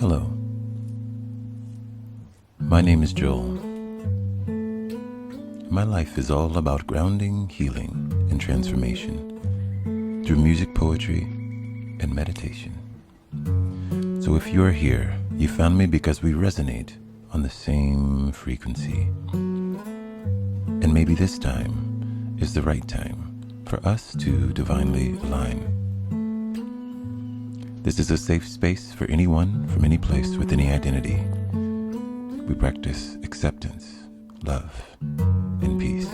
Hello, my name is Joel. My life is all about grounding, healing, and transformation through music, poetry, and meditation. So if you're here, you found me because we resonate on the same frequency. And maybe this time is the right time for us to divinely align. This is a safe space for anyone from any place with any identity. We practice acceptance, love, and peace.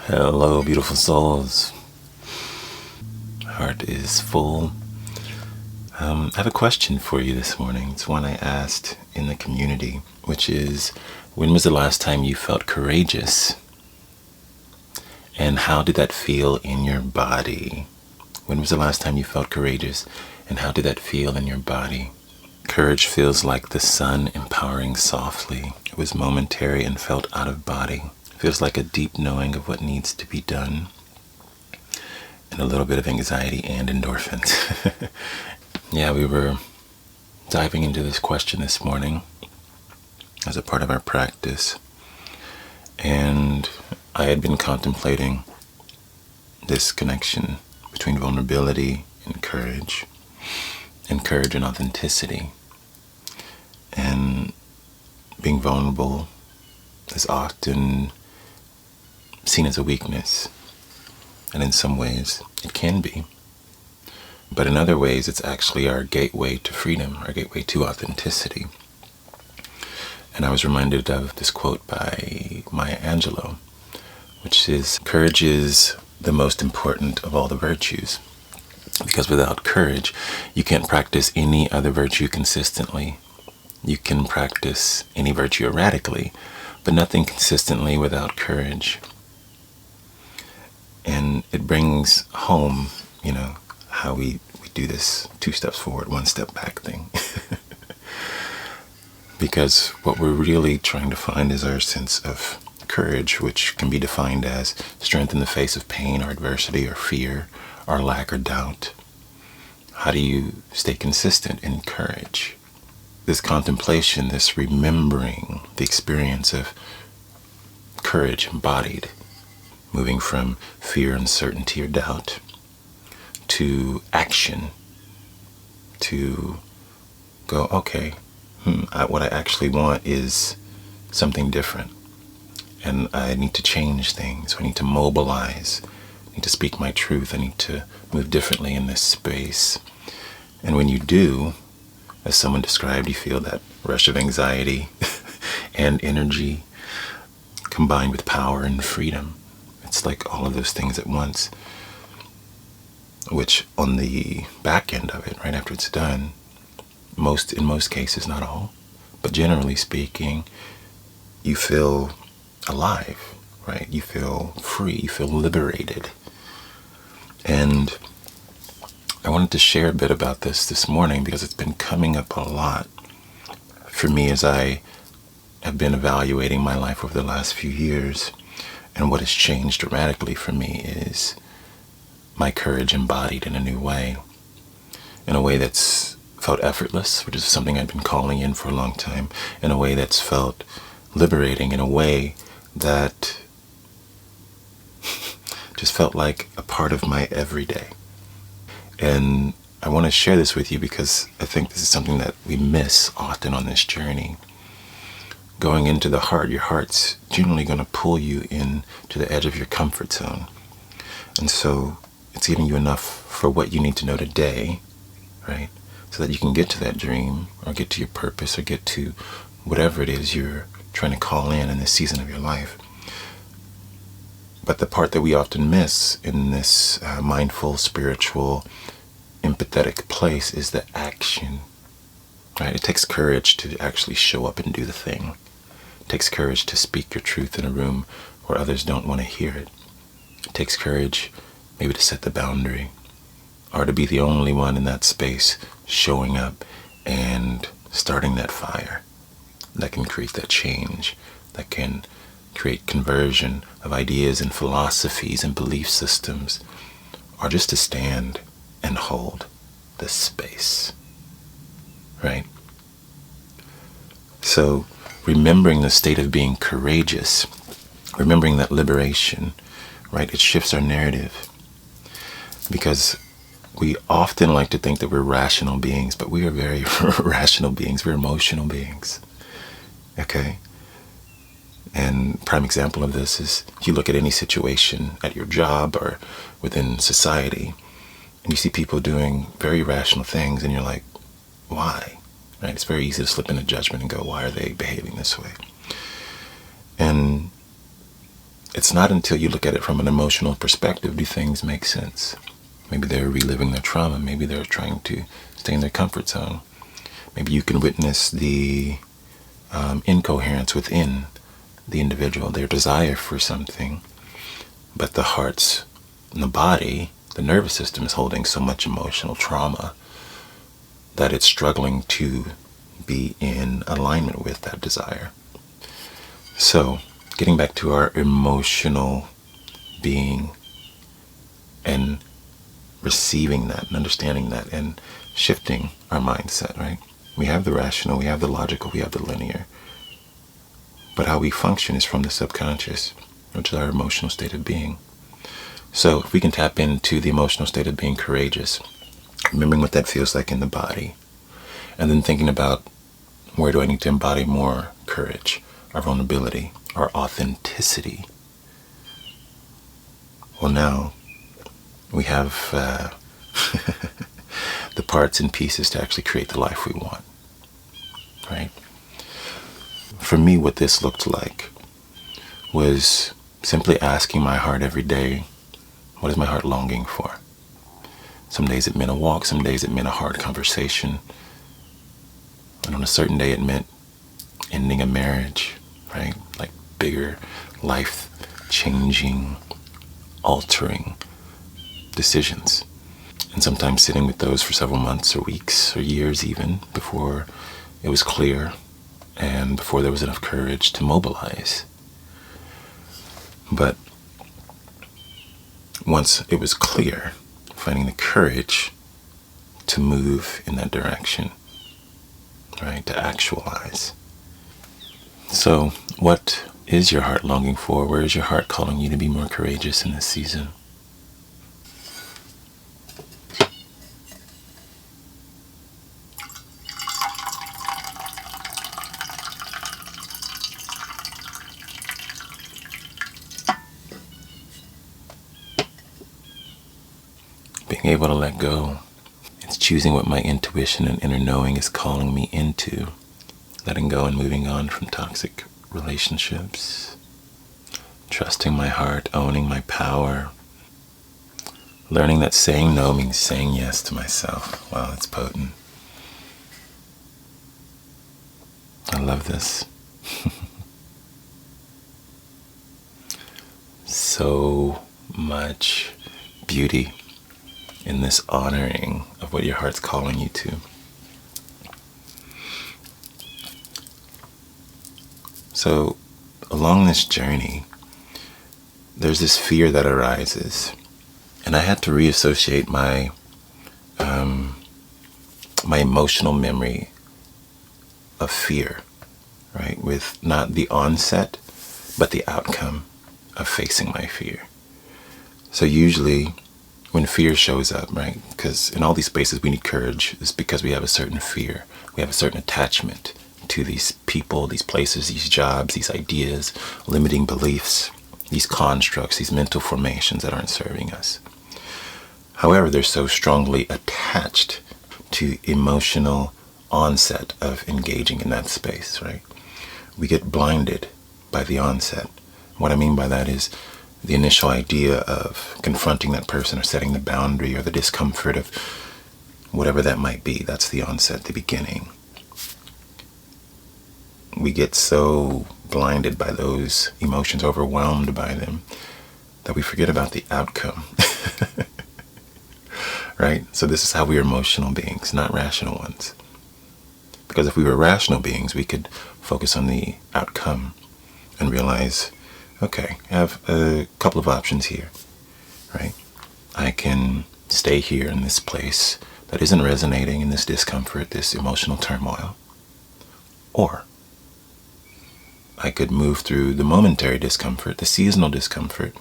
Hello, beautiful souls. Heart is full. I have a question for you this morning. It's one I asked in the community, which is, when was the last time you felt courageous? And how did that feel in your body? When was the last time you felt courageous? And how did that feel in your body? Courage feels like the sun empowering softly. It was momentary and felt out of body. It feels like a deep knowing of what needs to be done. And a little bit of anxiety and endorphins. Yeah, we were diving into this question this morning as a part of our practice. And I had been contemplating this connection between vulnerability and courage and authenticity. And being vulnerable is often seen as a weakness. And in some ways, it can be. But in other ways, it's actually our gateway to freedom, our gateway to authenticity. And I was reminded of this quote by Maya Angelou, which is, courage is the most important of all the virtues. Because without courage, you can't practice any other virtue consistently. You can practice any virtue erratically, but nothing consistently without courage. And it brings home, how we do this 2 steps forward, 1 step back thing. Because what we're really trying to find is our sense of courage, which can be defined as strength in the face of pain or adversity or fear or lack or doubt. How do you stay consistent in courage? This contemplation, this remembering the experience of courage embodied, moving from fear, uncertainty, or doubt to action, to go, okay, what I actually want is something different. And I need to change things. I need to mobilize. I need to speak my truth. I need to move differently in this space. And when you do, as someone described, you feel that rush of anxiety and energy combined with power and freedom. It's like all of those things at once, which on the back end of it, right after it's done, in most cases, not all, but generally speaking, you feel alive, right? You feel free, you feel liberated. And I wanted to share a bit about this morning because it's been coming up a lot for me as I have been evaluating my life over the last few years. And what has changed dramatically for me is my courage embodied in a new way, in a way that's felt effortless, which is something I've been calling in for a long time, in a way that's felt liberating, in a way that just felt like a part of my everyday. And I want to share this with you because I think this is something that we miss often on this journey. Going into the heart, your heart's generally going to pull you in to the edge of your comfort zone. And so it's giving you enough for what you need to know today, right? So that you can get to that dream or get to your purpose or get to whatever it is you're trying to call in this season of your life. But the part that we often miss in this mindful, spiritual, empathetic place is the action, right? It takes courage to actually show up and do the thing. It takes courage to speak your truth in a room where others don't want to hear it. It takes courage maybe to set the boundary or to be the only one in that space showing up and starting that fire that can create that change, that can create conversion of ideas and philosophies and belief systems, or just to stand and hold the space, right? So remembering the state of being courageous, remembering that liberation, right? It shifts our narrative, because we often like to think that we're rational beings, but we are very rational beings. We're emotional beings, okay? And prime example of this is you look at any situation at your job or within society, and you see people doing very rational things, and you're like, why? Right? It's very easy to slip into judgment and go, why are they behaving this way? And it's not until you look at it from an emotional perspective do things make sense. Maybe they're reliving their trauma. Maybe they're trying to stay in their comfort zone. Maybe you can witness the incoherence within the individual, their desire for something, but the hearts and the body, the nervous system is holding so much emotional trauma that it's struggling to be in alignment with that desire. So, getting back to our emotional being and receiving that and understanding that and shifting our mindset, right? We have the rational, we have the logical, we have the linear. But how we function is from the subconscious, which is our emotional state of being. So if we can tap into the emotional state of being courageous, remembering what that feels like in the body, and then thinking about where do I need to embody more courage, our vulnerability, our authenticity. Well, now we have the parts and pieces to actually create the life we want, right? For me, what this looked like was simply asking my heart every day, what is my heart longing for? Some days it meant a walk, some days it meant a hard conversation. And on a certain day it meant ending a marriage, right? Like bigger, life-changing, altering decisions. And sometimes sitting with those for several months or weeks or years even before it was clear and before there was enough courage to mobilize. But once it was clear, finding the courage to move in that direction, right, to actualize. So what is your heart longing for? Where is your heart calling you to be more courageous in this season? Being able to let go. It's choosing what my intuition and inner knowing is calling me into. Letting go and moving on from toxic relationships. Trusting my heart, owning my power. Learning that saying no means saying yes to myself. Wow, it's potent. I love this. So much beauty in this honoring of what your heart's calling you to. So along this journey, there's this fear that arises, and I had to reassociate my my emotional memory of fear, right, with not the onset, but the outcome of facing my fear. So usually when fear shows up, right, because in all these spaces we need courage, it's because we have a certain fear. We have a certain attachment to these people, these places, these jobs, these ideas, limiting beliefs, these constructs, these mental formations that aren't serving us. However, they're so strongly attached to emotional onset of engaging in that space, right? We get blinded by the onset. What I mean by that is the initial idea of confronting that person or setting the boundary or the discomfort of whatever that might be. That's the onset, the beginning. We get so blinded by those emotions, overwhelmed by them, that we forget about the outcome. Right? So this is how we are emotional beings, not rational ones. Because if we were rational beings, we could focus on the outcome and realize Okay, I have a couple of options here, right? I can stay here in this place that isn't resonating in this discomfort, this emotional turmoil. Or I could move through the momentary discomfort, the seasonal discomfort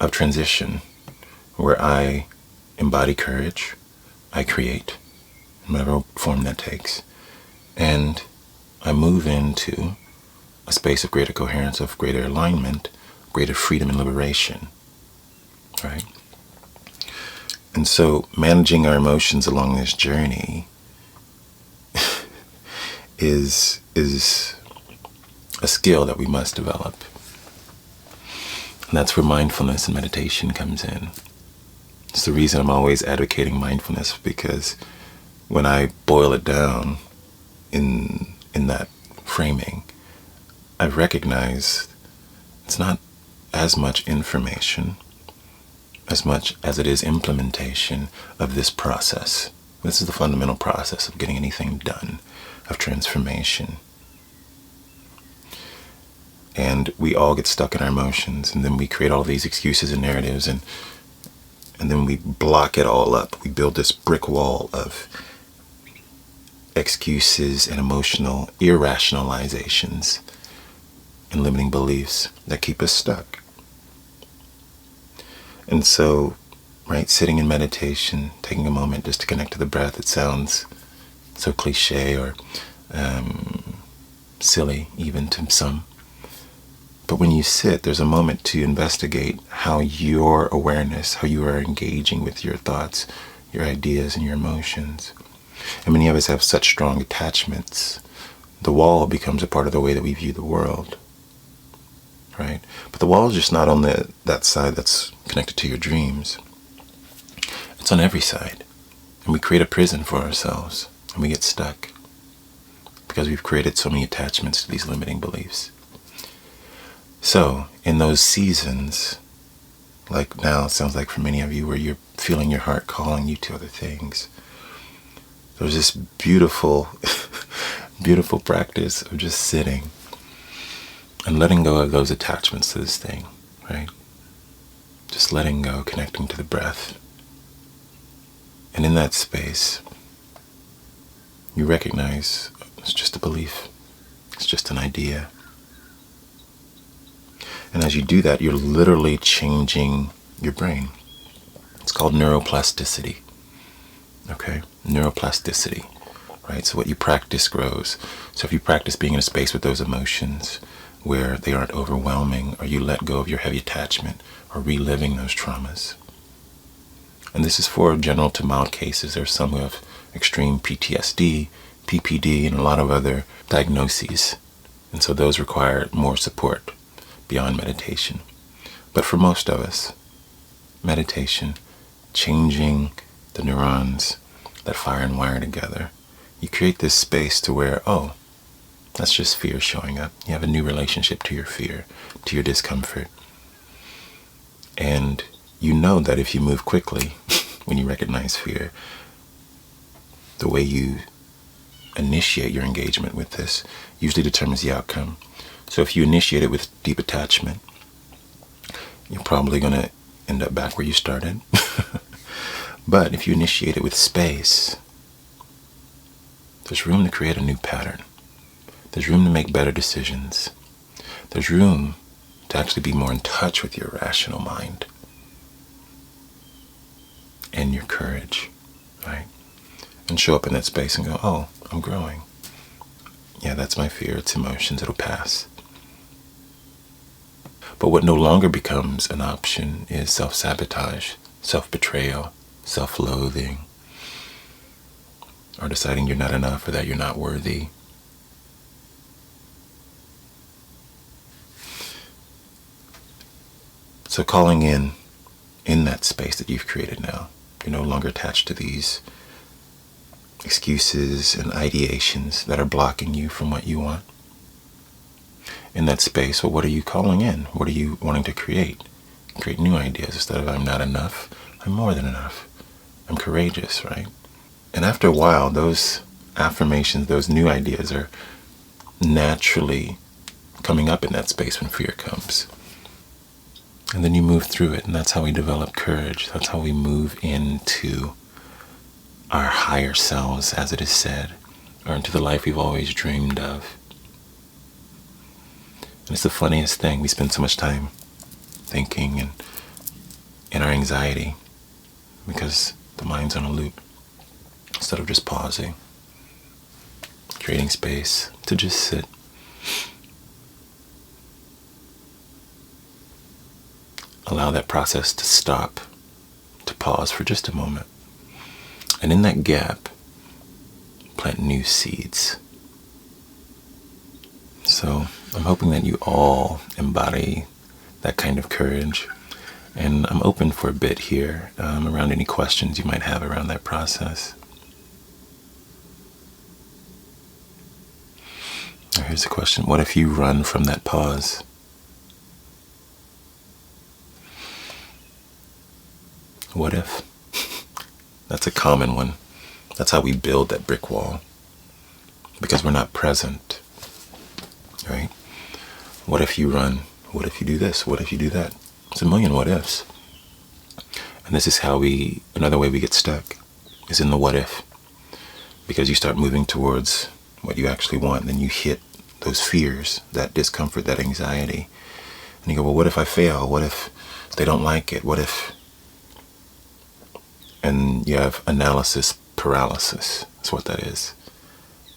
of transition, where I embody courage, I create, in whatever form that takes, and I move into a space of greater coherence, of greater alignment, greater freedom and liberation, right? And so managing our emotions along this journey is a skill that we must develop. And that's where mindfulness and meditation comes in. It's the reason I'm always advocating mindfulness, because when I boil it down in that framing, I've recognized it's not as much information as much as it is implementation of this process. This is the fundamental process of getting anything done, of transformation. And we all get stuck in our emotions, and then we create all these excuses and narratives, and then we block it all up. We build this brick wall of excuses and emotional irrationalizations and limiting beliefs that keep us stuck. And so, right, sitting in meditation, taking a moment just to connect to the breath, it sounds so cliche or silly even to some. But when you sit, there's a moment to investigate how your awareness, how you are engaging with your thoughts, your ideas, and your emotions. And many of us have such strong attachments. The wall becomes a part of the way that we view the world, right? But the wall is just not on that side that's connected to your dreams. It's on every side. And we create a prison for ourselves, and we get stuck because we've created so many attachments to these limiting beliefs. So, in those seasons, like now it sounds like for many of you, where you're feeling your heart calling you to other things, there's this beautiful, beautiful practice of just sitting and letting go of those attachments to this thing, right? Just letting go, connecting to the breath. And in that space, you recognize it's just a belief. It's just an idea. And as you do that, you're literally changing your brain. It's called neuroplasticity. Okay? Neuroplasticity. Right? So what you practice grows. So if you practice being in a space with those emotions where they aren't overwhelming, or you let go of your heavy attachment, or reliving those traumas. And this is for general to mild cases. There's some who have extreme PTSD, PPD, and a lot of other diagnoses. And so those require more support beyond meditation. But for most of us, meditation, changing the neurons that fire and wire together, you create this space to where, oh, that's just fear showing up. You have a new relationship to your fear, to your discomfort. And you know that if you move quickly, when you recognize fear, the way you initiate your engagement with this usually determines the outcome. So if you initiate it with deep attachment, you're probably going to end up back where you started. But if you initiate it with space, there's room to create a new pattern. There's room to make better decisions. There's room to actually be more in touch with your rational mind and your courage, right? And show up in that space and go, oh, I'm growing. Yeah, that's my fear. It's emotions. It'll pass. But what no longer becomes an option is self-sabotage, self-betrayal, self-loathing, or deciding you're not enough or that you're not worthy. So calling in that space that you've created now, you're no longer attached to these excuses and ideations that are blocking you from what you want. In that space, well, what are you calling in? What are you wanting to create? Create new ideas. Instead of I'm not enough, I'm more than enough. I'm courageous, right? And after a while, those affirmations, those new ideas are naturally coming up in that space when fear comes. And then you move through it, and that's how we develop courage. That's how we move into our higher selves, as it is said, or into the life we've always dreamed of. And it's the funniest thing. We spend so much time thinking and in our anxiety because the mind's on a loop, instead of just pausing, creating space to just sit. Allow that process to stop, to pause for just a moment. And in that gap, plant new seeds. So I'm hoping that you all embody that kind of courage. And I'm open for a bit here around any questions you might have around that process. Here's a question. What if you run from that pause? What if? That's a common one. That's how we build that brick wall. Because we're not present. Right? What if you run? What if you do this? What if you do that? It's a million what ifs. And this is how another way we get stuck is in the what if. Because you start moving towards what you actually want, and then you hit those fears, that discomfort, that anxiety. And you go, well, what if I fail? What if they don't like it? What if... And you have analysis paralysis. That's what that is.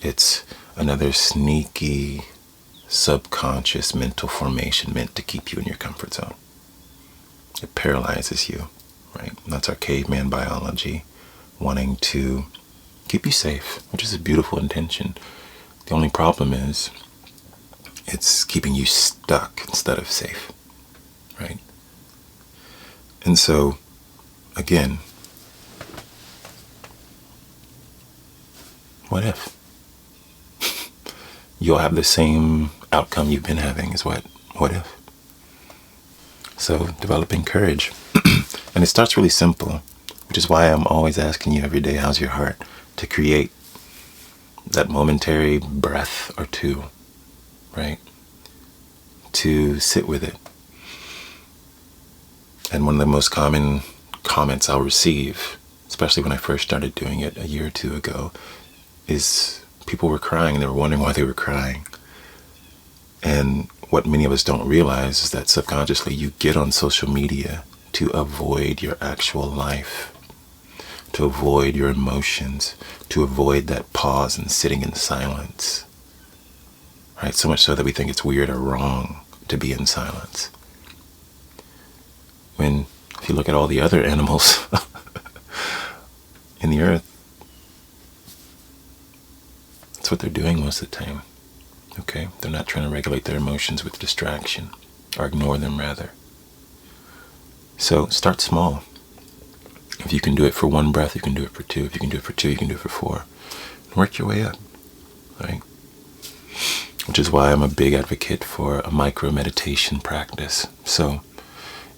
It's another sneaky, subconscious mental formation meant to keep you in your comfort zone. It paralyzes you, right? And that's our caveman biology, wanting to keep you safe, which is a beautiful intention. The only problem is it's keeping you stuck instead of safe, right? And so, again, what if? You'll have the same outcome you've been having is what if? So developing courage. And it starts really simple, which is why I'm always asking you every day, how's your heart? To create that momentary breath or two, right? To sit with it. And one of the most common comments I'll receive, especially when I first started doing it a year or two ago, is people were crying. They were wondering why they were crying. And what many of us don't realize is that subconsciously you get on social media to avoid your actual life, to avoid your emotions, to avoid that pause and sitting in silence. Right? So much so that we think it's weird or wrong to be in silence. When, if you look at all the other animals in the earth, that's what they're doing most of the time. Okay? They're not trying to regulate their emotions with distraction, or ignore them rather. So start small. If you can do it for one breath, you can do it for two. If you can do it for two, you can do it for four. And work your way up, right? Which is why I'm a big advocate for a micro meditation practice. So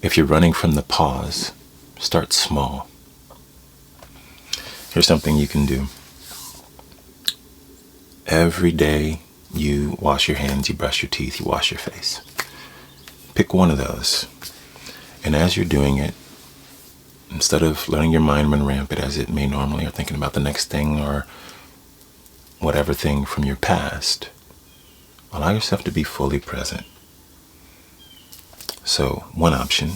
if you're running from the pause, start small. Here's something you can do. Every day you wash your hands, you brush your teeth, you wash your face. Pick one of those. And as you're doing it, instead of letting your mind run rampant as it may normally, or thinking about the next thing or whatever thing from your past, allow yourself to be fully present. So one option,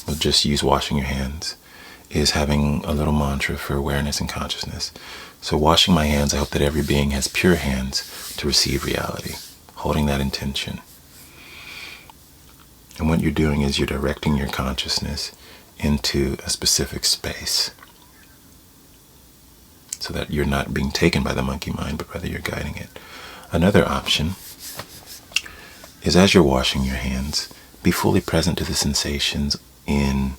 we'll just use washing your hands, is having a little mantra for awareness and consciousness. So washing my hands, I hope that every being has pure hands to receive reality, holding that intention. And what you're doing is you're directing your consciousness into a specific space so that you're not being taken by the monkey mind, but rather you're guiding it. Another option is as you're washing your hands, be fully present to the sensations in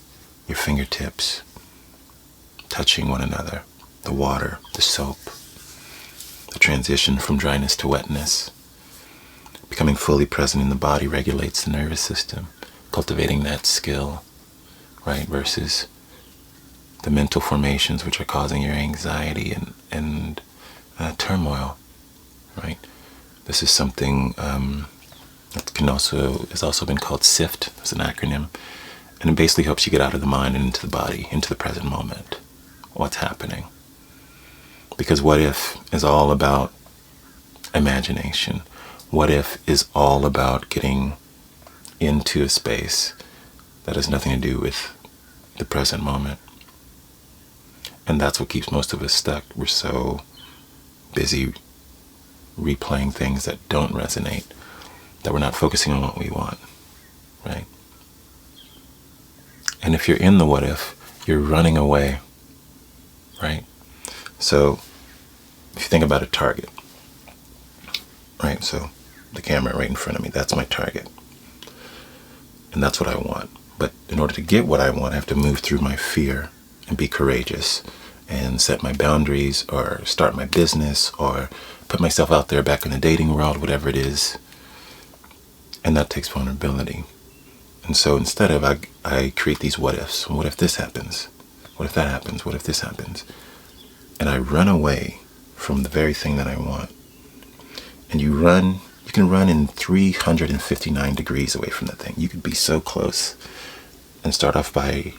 your fingertips, touching one another, the water, the soap, the transition from dryness to wetness. Becoming fully present in the body regulates the nervous system, cultivating that skill, right, versus the mental formations which are causing your anxiety and turmoil, right? This is something It's also been called SIFT as an acronym. And it basically helps you get out of the mind and into the body, into the present moment. What's happening? Because what if is all about imagination. What if is all about getting into a space that has nothing to do with the present moment. And that's what keeps most of us stuck. We're so busy replaying things that don't resonate, that we're not focusing on what we want, right? And if you're in the what if, you're running away, right? So if you think about a target, right? So the camera right in front of me, that's my target. And that's what I want. But in order to get what I want, I have to move through my fear and be courageous and set my boundaries or start my business or put myself out there back in the dating world, whatever it is. And that takes vulnerability. And so instead of, I create these what ifs. What if this happens? What if that happens? What if this happens? And I run away from the very thing that I want. And you can run in 359 degrees away from the thing. You could be so close and start off by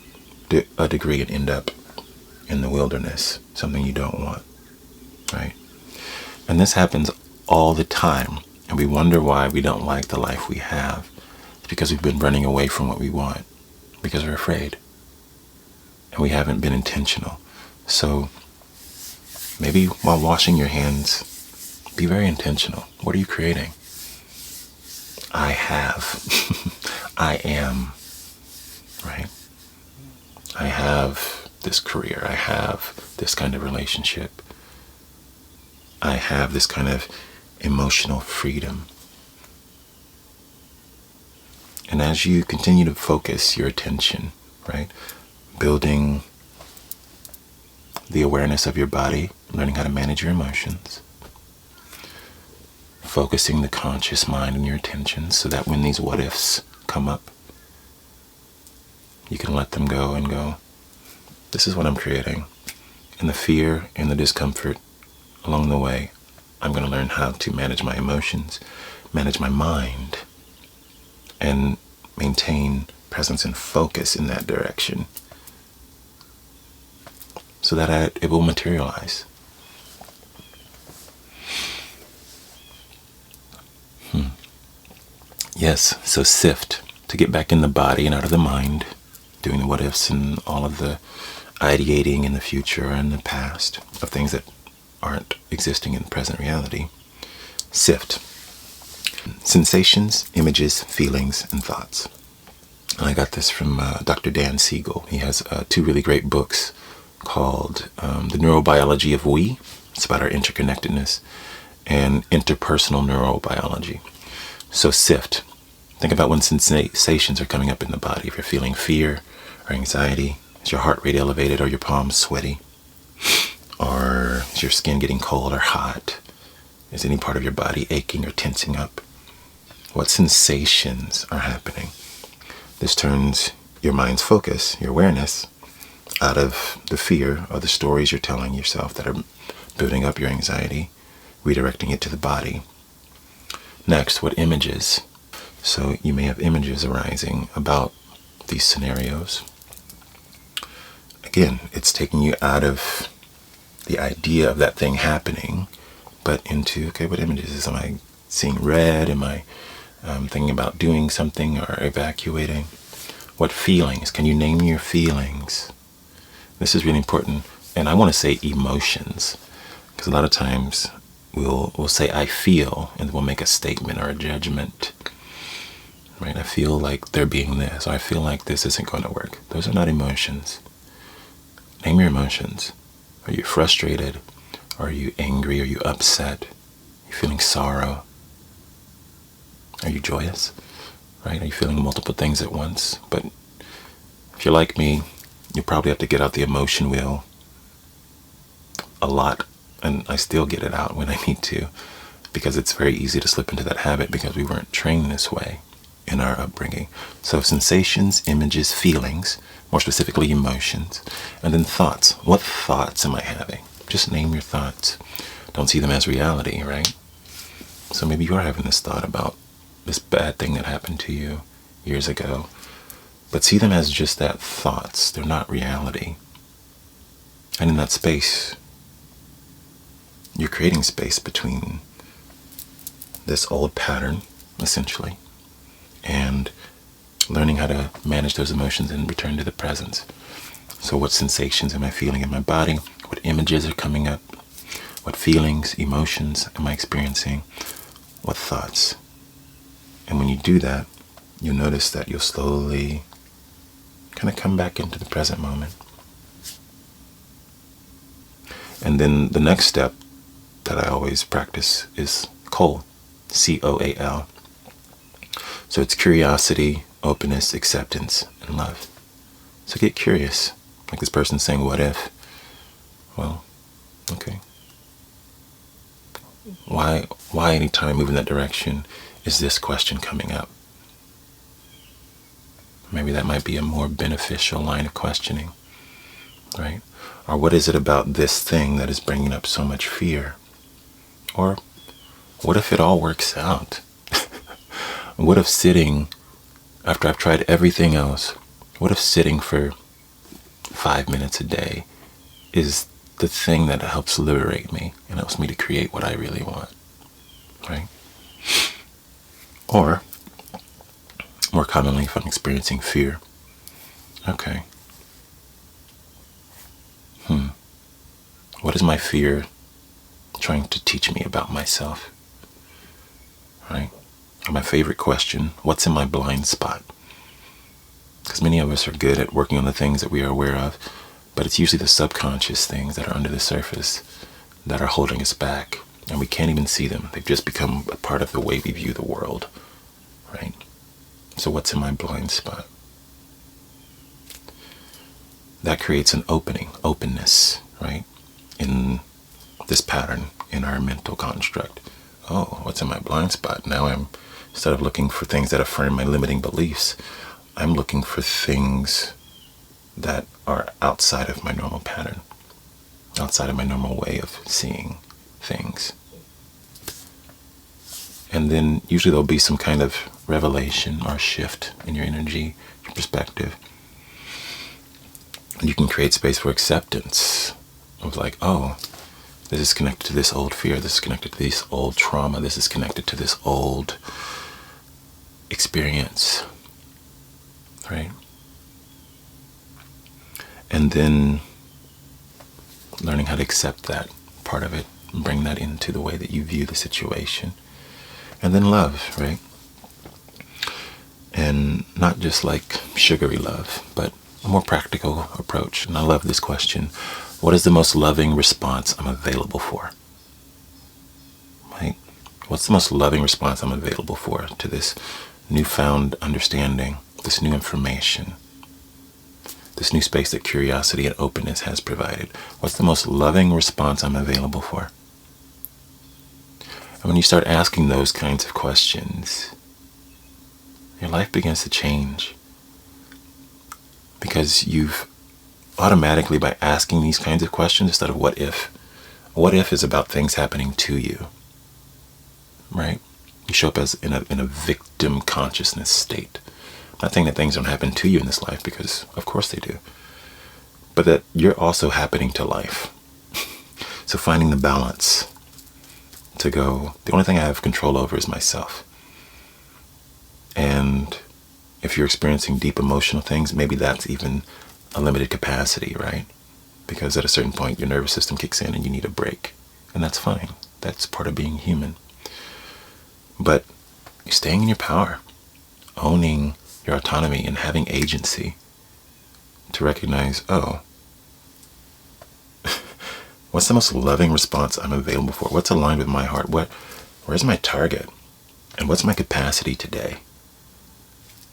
a degree and end up in the wilderness, something you don't want, right? And this happens all the time. And we wonder why we don't like the life we have. It's because we've been running away from what we want, because we're afraid. And we haven't been intentional. So maybe while washing your hands, be very intentional. What are you creating? I have. I am. Right? I have this career. I have this kind of relationship. I have this kind of emotional freedom. And as you continue to focus your attention, right? Building the awareness of your body, learning how to manage your emotions, focusing the conscious mind and your attention so that when these what ifs come up, you can let them go and go, this is what I'm creating. And the fear and the discomfort along the way, I'm going to learn how to manage my emotions, manage my mind, and maintain presence and focus in that direction so that it will materialize. Yes, so SIFT, to get back in the body and out of the mind, doing the what ifs and all of the ideating in the future and the past of things that aren't existing in present reality. SIFT, sensations, images, feelings, and thoughts. And I got this from Dr. Dan Siegel. He has 2 really great books called The Neurobiology of We. It's about our interconnectedness, and Interpersonal Neurobiology. So SIFT, think about when sensations are coming up in the body. If you're feeling fear or anxiety, is your heart rate elevated or your palms sweaty? Or is your skin getting cold or hot? Is any part of your body aching or tensing up? What sensations are happening? This turns your mind's focus, your awareness, out of the fear or the stories you're telling yourself that are building up your anxiety, redirecting it to the body. Next, what images? So you may have images arising about these scenarios. Again, it's taking you out of the idea of that thing happening, but into, okay, what images? Am I seeing red? Am I thinking about doing something or evacuating? What feelings? Can you name your feelings? This is really important. And I want to say emotions, because a lot of times we'll say I feel, and we'll make a statement or a judgment. Right? I feel like there being this, or I feel like this isn't going to work. Those are not emotions. Name your emotions. Are you frustrated? Are you angry? Are you upset? Are you feeling sorrow? Are you joyous? Right? Are you feeling multiple things at once? But if you're like me, you probably have to get out the emotion wheel a lot. And I still get it out when I need to, because it's very easy to slip into that habit because we weren't trained this way in our upbringing. So sensations, images, feelings, more specifically emotions, and then thoughts. What thoughts am I having? Just name your thoughts. Don't see them as reality, right? So maybe you're having this thought about this bad thing that happened to you years ago, but see them as just that, thoughts. They're not reality. And in that space, you're creating space between this old pattern, essentially, and learning how to manage those emotions and return to the present. So what sensations am I feeling in my body? What images are coming up? What feelings, emotions am I experiencing? What thoughts? And when you do that, you'll notice that you'll slowly kind of come back into the present moment. And then the next step that I always practice is COAL, C-O-A-L. So it's curiosity, openness, acceptance, and love. So get curious. Like this person saying, what if? Well, okay. Why anytime I move in that direction is this question coming up? Maybe that might be a more beneficial line of questioning, right? Or what is it about this thing that is bringing up so much fear? Or what if it all works out? What if sitting, after I've tried everything else, what if sitting for 5 minutes a day is the thing that helps liberate me and helps me to create what I really want, right? Or, more commonly, if I'm experiencing fear, okay, what is my fear trying to teach me about myself, right? Or my favorite question, what's in my blind spot? Because many of us are good at working on the things that we are aware of, but it's usually the subconscious things that are under the surface that are holding us back, and we can't even see them. They've just become a part of the way we view the world, right? So what's in my blind spot? That creates an openness, right? In this pattern, in our mental construct. Oh, what's in my blind spot? Now instead of looking for things that affirm my limiting beliefs, I'm looking for things that are outside of my normal pattern, outside of my normal way of seeing things. And then usually there'll be some kind of revelation or shift in your energy, your perspective. And you can create space for acceptance of like, oh, this is connected to this old fear, this is connected to this old trauma, this is connected to this old experience, right? And then learning how to accept that part of it and bring that into the way that you view the situation. And then love, right? And not just like sugary love, but a more practical approach. And I love this question. What is the most loving response I'm available for? Right? What's the most loving response I'm available for to this newfound understanding, this new information, this new space that curiosity and openness has provided? What's the most loving response I'm available for? And when you start asking those kinds of questions, your life begins to change. Because you've automatically, by asking these kinds of questions instead of what if is about things happening to you, right? You show up as in a victim consciousness state. Not saying that things don't happen to you in this life, because of course they do, but that you're also happening to life. So finding the balance to go, the only thing I have control over is myself. And if you're experiencing deep emotional things, maybe that's even a limited capacity, right? Because at a certain point, your nervous system kicks in and you need a break. And that's fine. That's part of being human. But you're staying in your power, owning your autonomy and having agency to recognize, oh, what's the most loving response I'm available for? What's aligned with my heart? Where's my target? And what's my capacity today?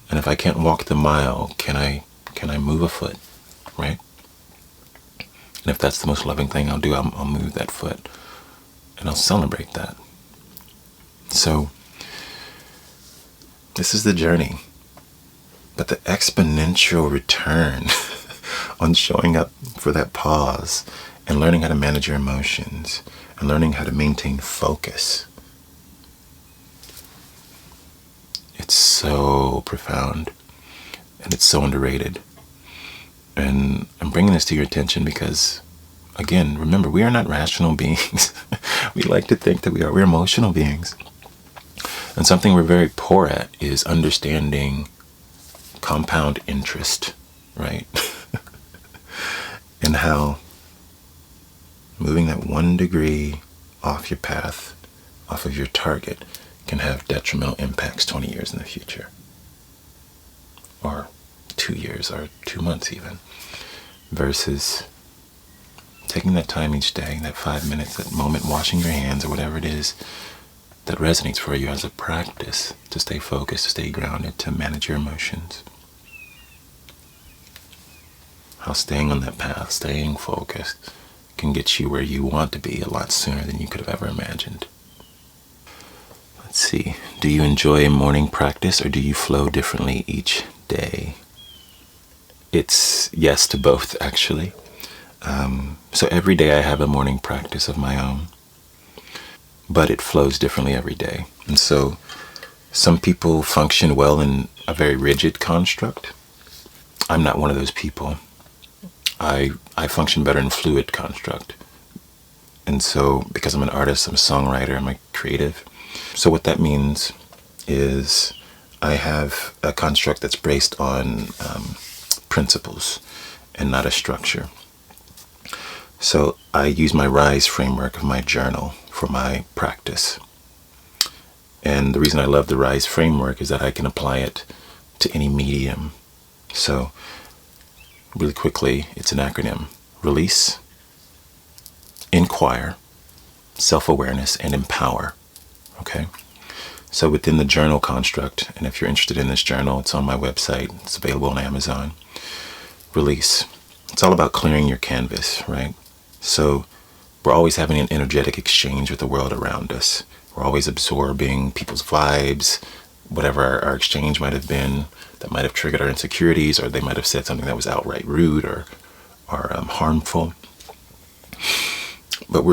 And if I can't walk the mile, can I move a foot, right? And if that's the most loving thing I'll do, I'll move that foot. And I'll celebrate that. So, this is the journey. But the exponential return on showing up for that pause and learning how to manage your emotions and learning how to maintain focus so profound, and it's so underrated. And I'm bringing this to your attention because, again, remember, we are not rational beings. We like to think that we are. We're emotional beings. And something we're very poor at is understanding compound interest, right? And how moving that 1 degree off your path, off of your target, can have detrimental impacts 20 years in the future. Or 2 years, or 2 months even. Versus taking that time each day, that 5 minutes, that moment washing your hands, or whatever it is that resonates for you as a practice to stay focused, to stay grounded, to manage your emotions. How staying on that path, staying focused, can get you where you want to be a lot sooner than you could have ever imagined. Let's see. Do you enjoy morning practice, or do you flow differently each day? It's yes to both, actually. So every day I have a morning practice of my own, but it flows differently every day. And so some people function well in a very rigid construct. I'm not one of those people. I function better in fluid construct. And so because I'm an artist, I'm a songwriter, I'm a creative. So what that means is I have a construct that's based on principles and not a structure. So I use my RISE framework of my journal for my practice. And the reason I love the RISE framework is that I can apply it to any medium. So really quickly, it's an acronym: release, inquire, self-awareness, and empower. Okay? So within the journal construct, and if you're interested in this journal, it's on my website. It's available on Amazon. Release. It's all about clearing your canvas, right? So we're always having an energetic exchange with the world around us. We're always absorbing people's vibes, whatever our exchange might have been that might have triggered our insecurities, or they might have said something that was outright rude or harmful. But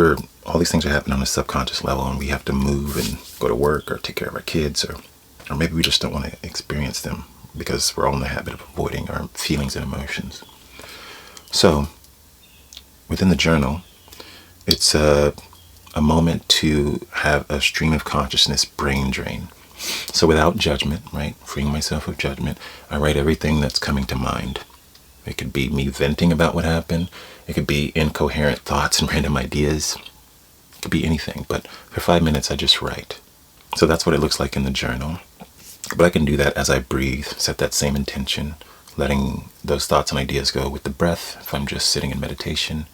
all these things are happening on a subconscious level, and we have to move and go to work or take care of our kids, or maybe we just don't want to experience them because we're all in the habit of avoiding our feelings and emotions. So within the journal, it's a moment to have a stream of consciousness brain drain. So without judgment, right, freeing myself of judgment, I write everything that's coming to mind. It could be me venting about what happened. It could be incoherent thoughts and random ideas. It could be anything. But for 5 minutes, I just write. So that's what it looks like in the journal. But I can do that as I breathe, set that same intention, letting those thoughts and ideas go with the breath if I'm just sitting in meditation.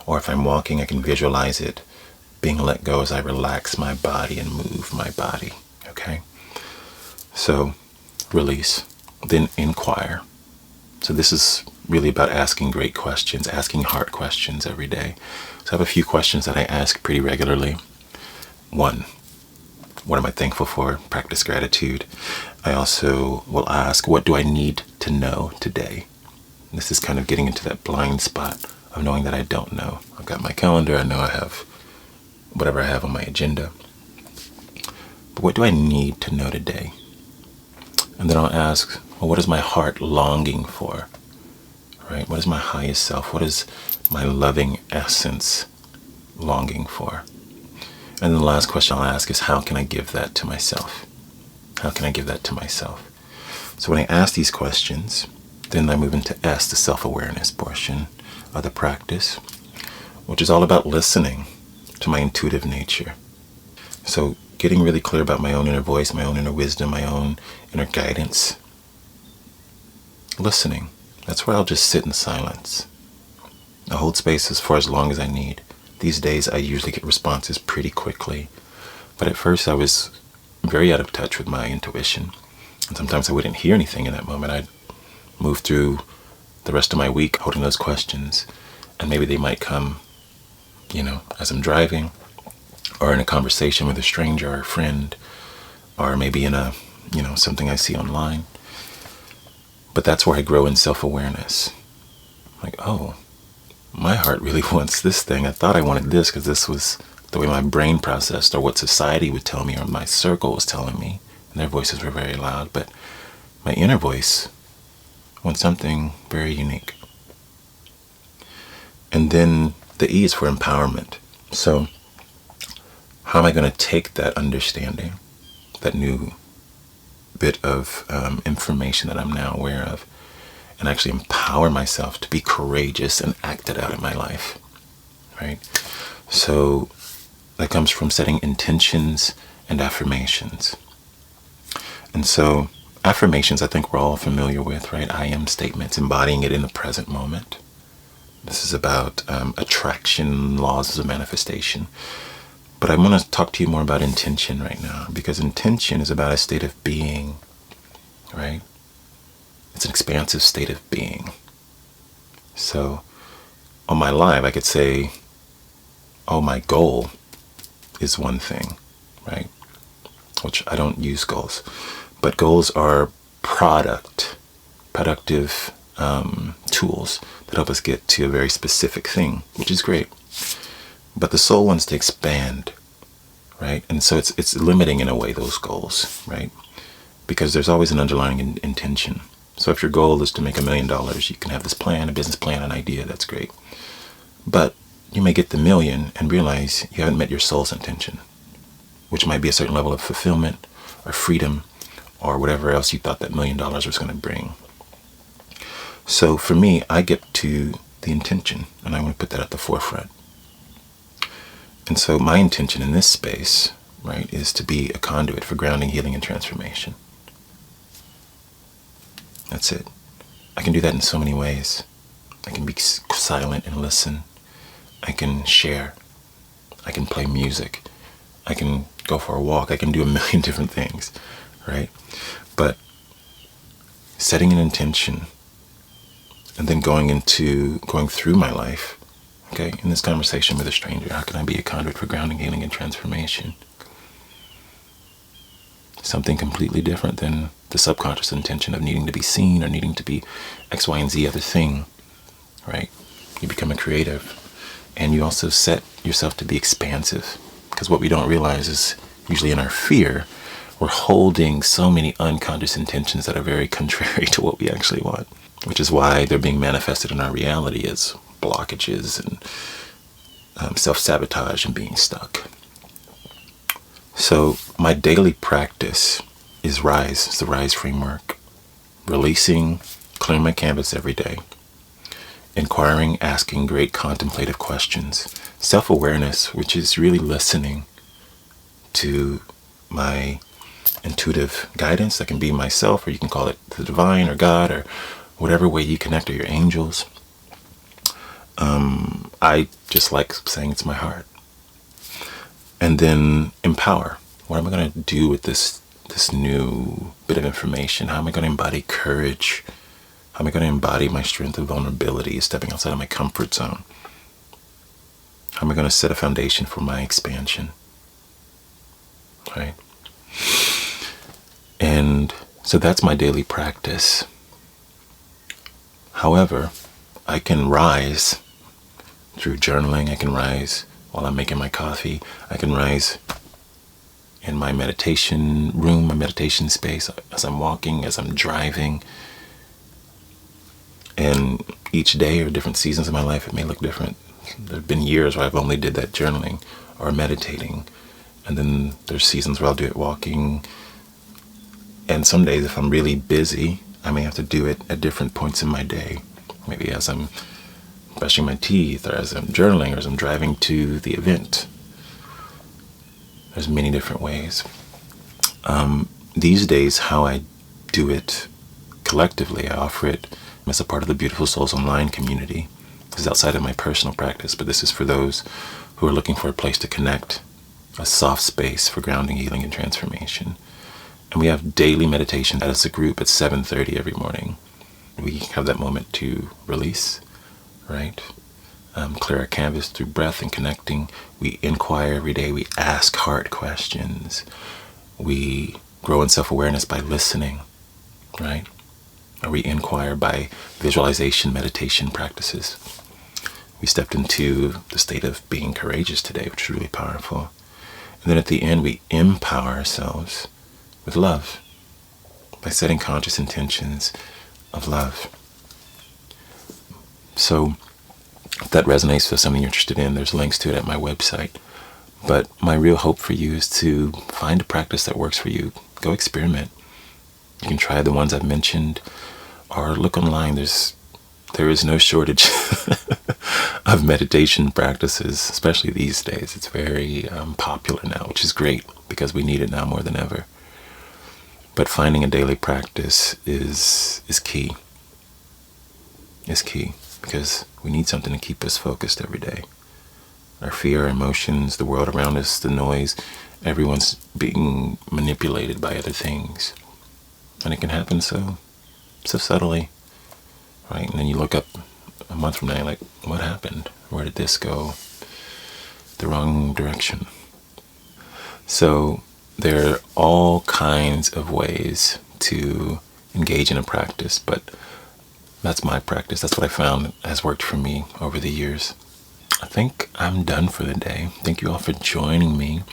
Or if I'm walking, I can visualize it being let go as I relax my body and move my body. Okay? So, release, then inquire. So this is really about asking great questions, asking heart questions every day. So I have a few questions that I ask pretty regularly. 1, what am I thankful for? Practice gratitude. I also will ask, what do I need to know today? This is kind of getting into that blind spot of knowing that I don't know. I've got my calendar. I know I have whatever I have on my agenda. But what do I need to know today? And then I'll ask, well, what is my heart longing for? Right? What is my highest self? What is my loving essence longing for? And then the last question I'll ask is, how can I give that to myself? How can I give that to myself? So when I ask these questions, then I move into S, the self-awareness portion of the practice, which is all about listening to my intuitive nature. So getting really clear about my own inner voice, my own inner wisdom, my own inner guidance. Listening. That's where I'll just sit in silence. I hold spaces for as long as I need. These days I usually get responses pretty quickly. But at first I was very out of touch with my intuition. And sometimes I wouldn't hear anything in that moment. I'd move through the rest of my week holding those questions. And maybe they might come, as I'm driving, or in a conversation with a stranger or a friend, or maybe in a, something I see online. But that's where I grow in self-awareness. Like, oh, my heart really wants this thing. I thought I wanted this because this was the way my brain processed, or what society would tell me, or my circle was telling me. And and their voices were very loud, but my inner voice wants something very unique. And then the E is for empowerment. So how am I going to take that understanding, that new bit of information that I'm now aware of, and actually empower myself to be courageous and act it out in my life, right? So that comes from setting intentions and affirmations. And so affirmations, I think we're all familiar with, right? I am statements, embodying it in the present moment. This is about attraction, laws of manifestation. But I want to talk to you more about intention right now, because intention is about a state of being, right? It's an expansive state of being. So on my live, I could say, oh, my goal is one thing, right? Which I don't use goals. But goals are productive tools that help us get to a very specific thing, which is great. But the soul wants to expand, right? And so it's limiting in a way, those goals, right? Because there's always an underlying intention. So if your goal is to make $1 million, you can have this plan, a business plan, an idea, that's great. But you may get the million and realize you haven't met your soul's intention, which might be a certain level of fulfillment or freedom or whatever else you thought that $1 million was going to bring. So for me, I get to the intention, and I want to put that at the forefront. And so my intention in this space, right, is to be a conduit for grounding, healing, and transformation. That's it. I can do that in so many ways. I can be silent and listen. I can share. I can play music. I can go for a walk. I can do a million different things, right? But setting an intention and then going through my life, okay, in this conversation with a stranger, how can I be a conduit for grounding, healing, and transformation? Something completely different than the subconscious intention of needing to be seen or needing to be X, Y, and Z other thing, right? You become a creative, and you also set yourself to be expansive, because what we don't realize is usually in our fear, we're holding so many unconscious intentions that are very contrary to what we actually want, which is why they're being manifested in our reality as blockages and self-sabotage and being stuck. So my daily practice is RISE. It's the RISE framework. Releasing, clearing my canvas every day. Inquiring, asking great contemplative questions. Self-awareness, which is really listening to my intuitive guidance. That can be myself, or you can call it the divine or God, or whatever way you connect, or your angels. I just like saying it's my heart. And then empower. What am I going to do with this new bit of information? How am I going to embody courage? How am I going to embody my strength and vulnerability, stepping outside of my comfort zone? How am I going to set a foundation for my expansion? Right? And so that's my daily practice. However, I can rise through journaling. I can rise while I'm making my coffee. I can rise in my meditation room, my meditation space, as I'm walking, as I'm driving. And each day or different seasons of my life, it may look different. There have been years where I've only did that journaling or meditating. And then there's seasons where I'll do it walking. And some days, if I'm really busy, I may have to do it at different points in my day. Maybe as I'm brushing my teeth, or as I'm journaling, or as I'm driving to the event. There's many different ways. These days, how I do it collectively, I offer it as a part of the Beautiful Souls Online community. This is outside of my personal practice, but this is for those who are looking for a place to connect, a soft space for grounding, healing, and transformation. And we have daily meditation as a group at 7:30 every morning. We have that moment to release, right? Clear our canvas through breath and connecting. We inquire every day. We ask hard questions. We grow in self-awareness by listening, right? Or we inquire by visualization, meditation practices. We stepped into the state of being courageous today, which is really powerful. And then at the end, we empower ourselves with love, by setting conscious intentions of love. So if that resonates with something you're interested in, there's links to it at my website. But my real hope for you is to find a practice that works for you. Go experiment. You can try the ones I've mentioned, or look online. There is no shortage of meditation practices, especially these days. It's very popular now, which is great because we need it now more than ever. But finding a daily practice is key. Is key because we need something to keep us focused every day. Our fear, our emotions, the world around us, the noise, everyone's being manipulated by other things. And it can happen so subtly, right? And then you look up a month from now, you're like, what happened? Where did this go? The wrong direction. So there are all kinds of ways to engage in a practice, but that's my practice. That's what I found has worked for me over the years. I think I'm done for the day. Thank you all for joining me.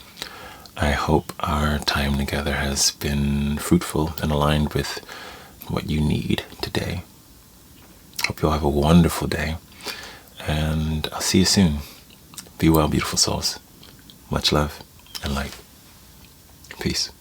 I hope our time together has been fruitful and aligned with what you need today. Hope you all have a wonderful day, and I'll see you soon. Be well, beautiful souls. Much love and light. Peace.